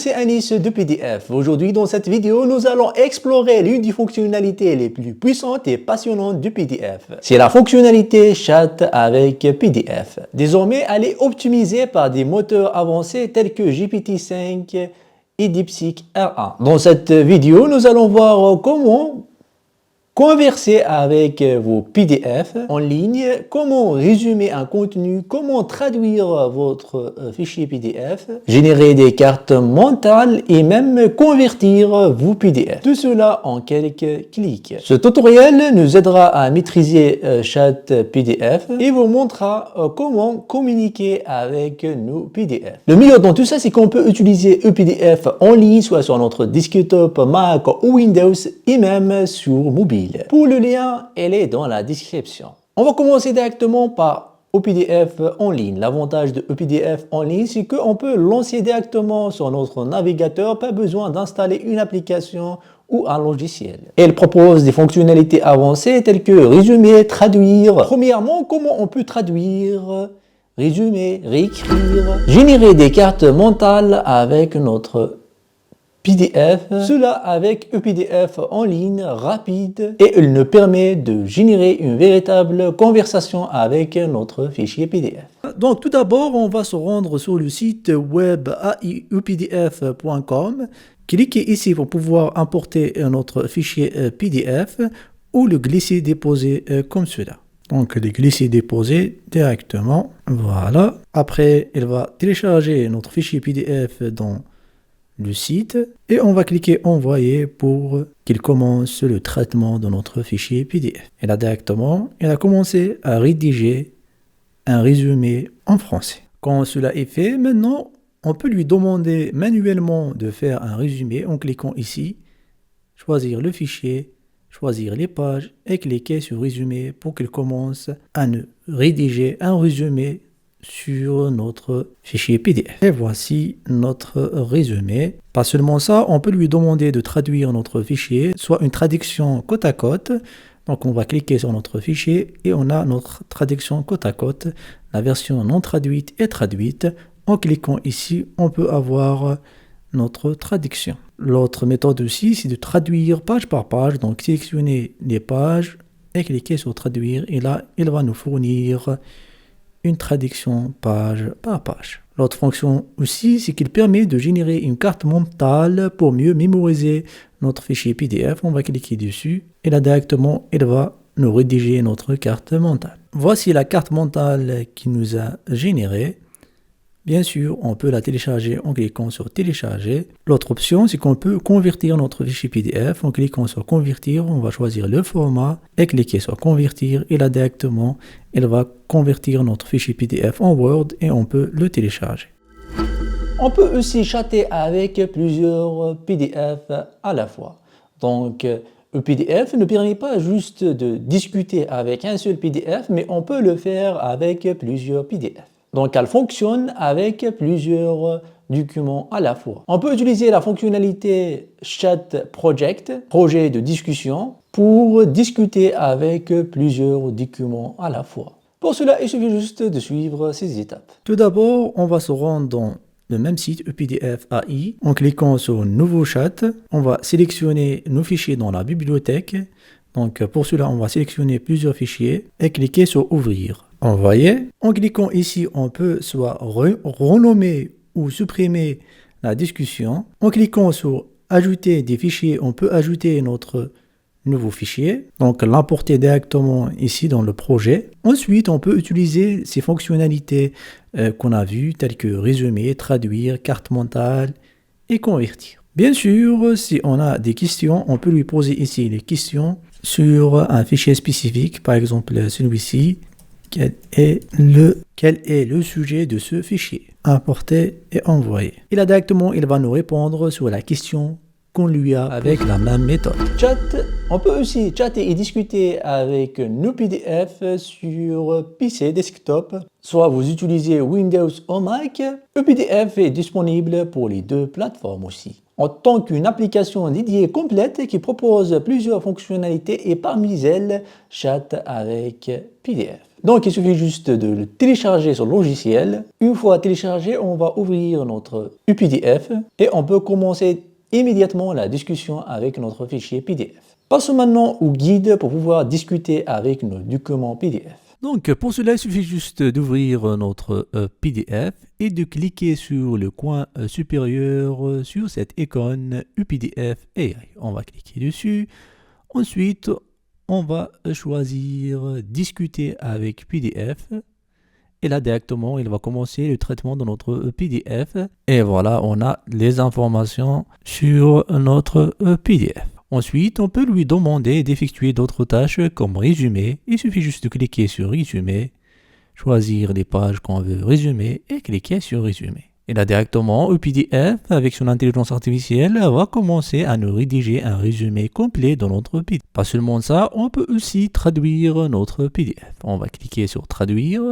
c'est Anis de PDF. Aujourd'hui, dans cette vidéo, nous allons explorer l'une des fonctionnalités les plus puissantes et passionnantes du PDF. C'est la fonctionnalité Chat avec PDF. Désormais, elle est optimisée par des moteurs avancés tels que GPT-5 et DeepSeek R1. Dans cette vidéo, nous allons voir comment converser avec vos PDF en ligne, comment résumer un contenu, comment traduire votre fichier PDF, générer des cartes mentales et même convertir vos PDF. Tout cela en quelques clics. Ce tutoriel nous aidera à maîtriser Chat PDF et vous montrera comment communiquer avec nos PDF. Le meilleur dans tout ça, c'est qu'on peut utiliser ePDF en ligne, soit sur notre desktop, Mac ou Windows et même sur mobile. Pour le lien, elle est dans la description. On va commencer directement par ePDF en ligne. L'avantage de ePDF en ligne, c'est qu'on peut lancer directement sur notre navigateur, pas besoin d'installer une application ou un logiciel. Elle propose des fonctionnalités avancées telles que résumer, traduire. Premièrement, comment on peut traduire, résumer, réécrire, générer des cartes mentales avec notre PDF, cela avec ePDF en ligne rapide et il nous permet de générer une véritable conversation avec notre fichier PDF. Donc tout d'abord, on va se rendre sur le site web aiepdf.com. Cliquez ici pour pouvoir importer notre fichier PDF ou le glisser-déposer comme cela. Donc le glisser-déposer directement, voilà. Après, il va télécharger notre fichier PDF dans le site et on va cliquer envoyer pour qu'il commence le traitement de notre fichier PDF. Et là directement, il a commencé à rédiger un résumé en français. Quand cela est fait, maintenant, on peut lui demander manuellement de faire un résumé en cliquant ici, choisir le fichier, choisir les pages et cliquer sur résumé pour qu'il commence à nous rédiger un résumé sur notre fichier PDF. Et voici notre résumé. Pas seulement ça, on peut lui demander de traduire notre fichier, soit une traduction côte à côte. Donc on va cliquer sur notre fichier et on a notre traduction côte à côte. La version non traduite est traduite. En cliquant ici, on peut avoir notre traduction. L'autre méthode aussi, c'est de traduire page par page. Donc sélectionner les pages et cliquer sur traduire. Et là, il va nous fournir une traduction page par page. L'autre fonction aussi, c'est qu'il permet de générer une carte mentale pour mieux mémoriser notre fichier PDF. On va cliquer dessus et là directement, il va nous rédiger notre carte mentale. Voici la carte mentale qui nous a générée. Bien sûr, on peut la télécharger en cliquant sur télécharger. L'autre option, c'est qu'on peut convertir notre fichier PDF. En cliquant sur convertir, on va choisir le format et cliquer sur convertir. Et là directement, elle va convertir notre fichier PDF en Word et on peut le télécharger. On peut aussi chatter avec plusieurs PDF à la fois. Donc, le PDF ne permet pas juste de discuter avec un seul PDF, mais on peut le faire avec plusieurs PDF. Donc, elle fonctionne avec plusieurs documents à la fois. On peut utiliser la fonctionnalité Chat Project, projet de discussion, pour discuter avec plusieurs documents à la fois. Pour cela, il suffit juste de suivre ces étapes. Tout d'abord, on va se rendre dans le même site ePDF AI. En cliquant sur Nouveau chat, on va sélectionner nos fichiers dans la bibliothèque. Donc, pour cela, on va sélectionner plusieurs fichiers et cliquer sur Ouvrir. Envoyer. En cliquant ici, on peut soit renommer ou supprimer la discussion. En cliquant sur Ajouter des fichiers, on peut ajouter notre nouveau fichier. Donc l'importer directement ici dans le projet. Ensuite, on peut utiliser ces fonctionnalités qu'on a vues, telles que résumer, traduire, carte mentale et convertir. Bien sûr, si on a des questions, on peut lui poser ici les questions sur un fichier spécifique, par exemple celui-ci. Quel est le sujet de ce fichier? Importer et envoyer. Et là directement, il va nous répondre sur la question qu'on lui a avec la même méthode. Chat, on peut aussi chatter et discuter avec nos PDF sur PC desktop. Soit vous utilisez Windows ou Mac, ePDF est disponible pour les deux plateformes aussi. En tant qu'une application dédiée complète qui propose plusieurs fonctionnalités et parmi elles, Chat avec PDF. Donc il suffit juste de le télécharger sur le logiciel. Une fois téléchargé, on va ouvrir notre UPDF et on peut commencer immédiatement la discussion avec notre fichier PDF. Passons maintenant au guide pour pouvoir discuter avec nos documents PDF. Donc pour cela, il suffit juste d'ouvrir notre PDF et de cliquer sur le coin supérieur sur cette icône UPDF AI. On va cliquer dessus. Ensuite, on va choisir discuter avec PDF. Et là, directement, il va commencer le traitement de notre PDF. Et voilà, on a les informations sur notre PDF. Ensuite, on peut lui demander d'effectuer d'autres tâches comme résumer. Il suffit juste de cliquer sur résumer, choisir les pages qu'on veut résumer et cliquer sur résumer. Et là, directement, UPDF, avec son intelligence artificielle, va commencer à nous rédiger un résumé complet de notre PDF. Pas seulement ça, on peut aussi traduire notre PDF. On va cliquer sur traduire,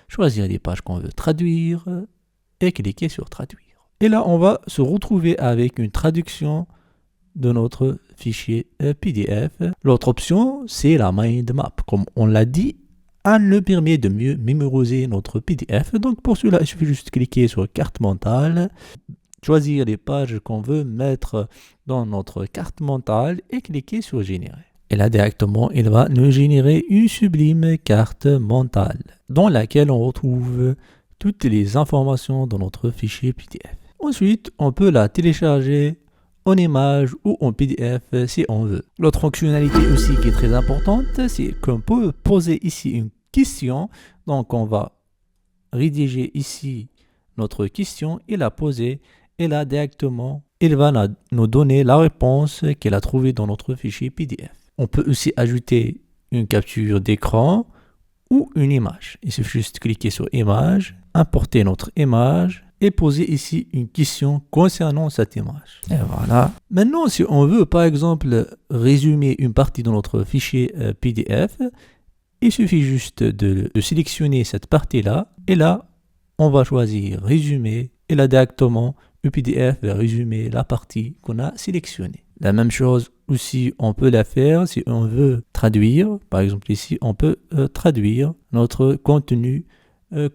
choisir les pages qu'on veut traduire et cliquer sur traduire. Et là, on va se retrouver avec une traduction de notre fichier PDF. L'autre option, c'est la mind map. Comme on l'a dit, elle nous permet de mieux mémoriser notre PDF. Donc pour cela, il suffit juste de cliquer sur carte mentale, choisir les pages qu'on veut mettre dans notre carte mentale et cliquer sur générer. Et là directement, il va nous générer une sublime carte mentale dans laquelle on retrouve toutes les informations dans notre fichier PDF. Ensuite, on peut la télécharger en image ou en PDF si on veut. L'autre fonctionnalité aussi qui est très importante, c'est qu'on peut poser ici une question. Donc on va rédiger ici notre question et la poser. Et là directement, il va nous donner la réponse qu'elle a trouvée dans notre fichier PDF. On peut aussi ajouter une capture d'écran ou une image. Il suffit juste de cliquer sur image, importer notre image et poser ici une question concernant cette image. Et voilà. Maintenant, si on veut par exemple résumer une partie de notre fichier PDF, il suffit juste de sélectionner cette partie-là et là, on va choisir résumer et là directement, UPDF va résumer la partie qu'on a sélectionnée. La même chose aussi, on peut la faire si on veut traduire. Par exemple ici, on peut traduire notre contenu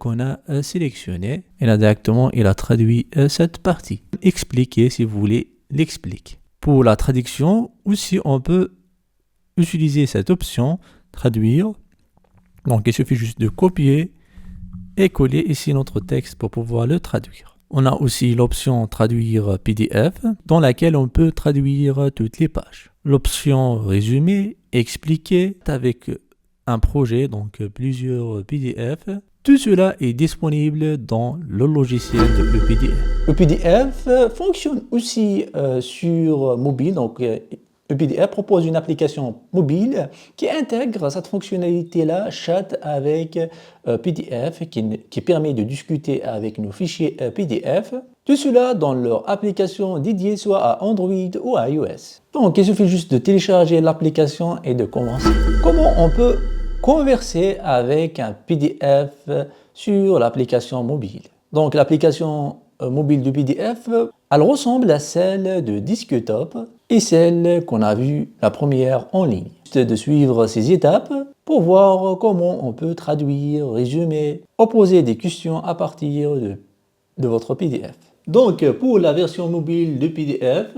qu'on a sélectionné. Et là directement, il a traduit cette partie. Expliquer si vous voulez l'explique. Pour la traduction, aussi on peut utiliser cette option traduire. Donc il suffit juste de copier et coller ici notre texte pour pouvoir le traduire. On a aussi l'option traduire PDF dans laquelle on peut traduire toutes les pages. L'option résumé, expliquer avec un projet, donc plusieurs PDF. Tout cela est disponible dans le logiciel de UPDF. UPDF fonctionne aussi sur mobile, donc UPDF propose une application mobile qui intègre cette fonctionnalité-là, chat avec PDF, qui permet de discuter avec nos fichiers PDF. Tout cela dans leur application dédiée soit à Android ou à iOS. Donc il suffit juste de télécharger l'application et de commencer. Comment on peut converser avec un PDF sur l'application mobile? Donc l'application mobile du PDF, elle ressemble à celle de Desktop et celle qu'on a vue la première en ligne. C'est de suivre ces étapes pour voir comment on peut traduire, résumer, ou poser des questions à partir de votre PDF. Donc pour la version mobile de PDF,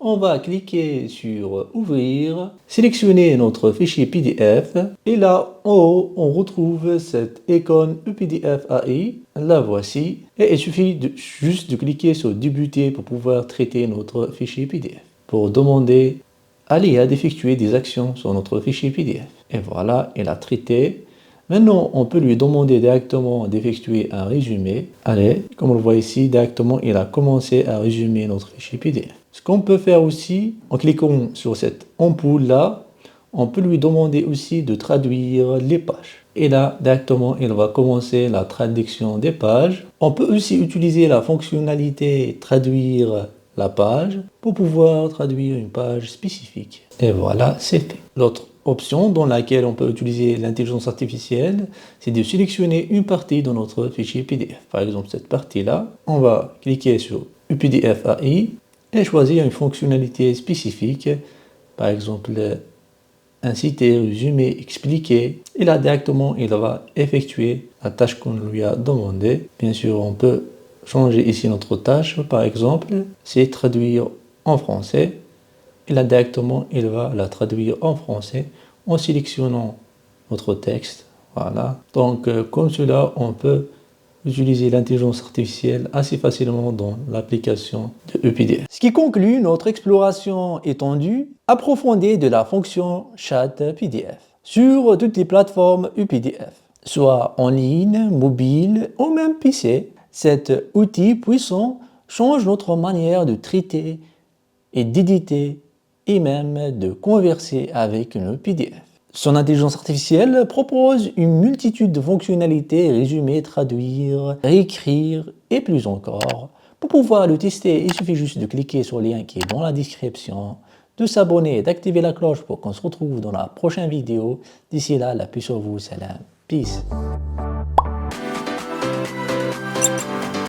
on va cliquer sur Ouvrir, sélectionner notre fichier PDF et là en haut on retrouve cette icône UPDF AI, la voici et il suffit juste de cliquer sur Débuter pour pouvoir traiter notre fichier PDF, pour demander à l'IA d'effectuer des actions sur notre fichier PDF. Et voilà, elle a traité. Maintenant, on peut lui demander directement d'effectuer un résumé. Allez, comme on le voit ici, directement, il a commencé à résumer notre fichier PDF. Ce qu'on peut faire aussi, en cliquant sur cette ampoule-là, on peut lui demander aussi de traduire les pages. Et là, directement, il va commencer la traduction des pages. On peut aussi utiliser la fonctionnalité traduire la page pour pouvoir traduire une page spécifique. Et voilà, c'est fait. L'autre option dans laquelle on peut utiliser l'intelligence artificielle, c'est de sélectionner une partie de notre fichier PDF. Par exemple, cette partie-là, on va cliquer sur UPDF AI et choisir une fonctionnalité spécifique, par exemple inciter, résumer, expliquer. Et là, directement, il va effectuer la tâche qu'on lui a demandé. Bien sûr, on peut changer ici notre tâche. Par exemple, c'est traduire en français. Et là, directement, il va la traduire en français en sélectionnant notre texte. Voilà. Donc, comme cela, on peut utiliser l'intelligence artificielle assez facilement dans l'application de ePDF. Ce qui conclut notre exploration étendue, approfondie de la fonction chat PDF sur toutes les plateformes ePDF, soit en ligne, mobile ou même PC. Cet outil puissant change notre manière de traiter et d'éditer et même de converser avec une PDF. Son intelligence artificielle propose une multitude de fonctionnalités, résumer, traduire, réécrire et plus encore. Pour pouvoir le tester, il suffit juste de cliquer sur le lien qui est dans la description, de s'abonner et d'activer la cloche pour qu'on se retrouve dans la prochaine vidéo. D'ici là, la paix sur vous, salam, peace.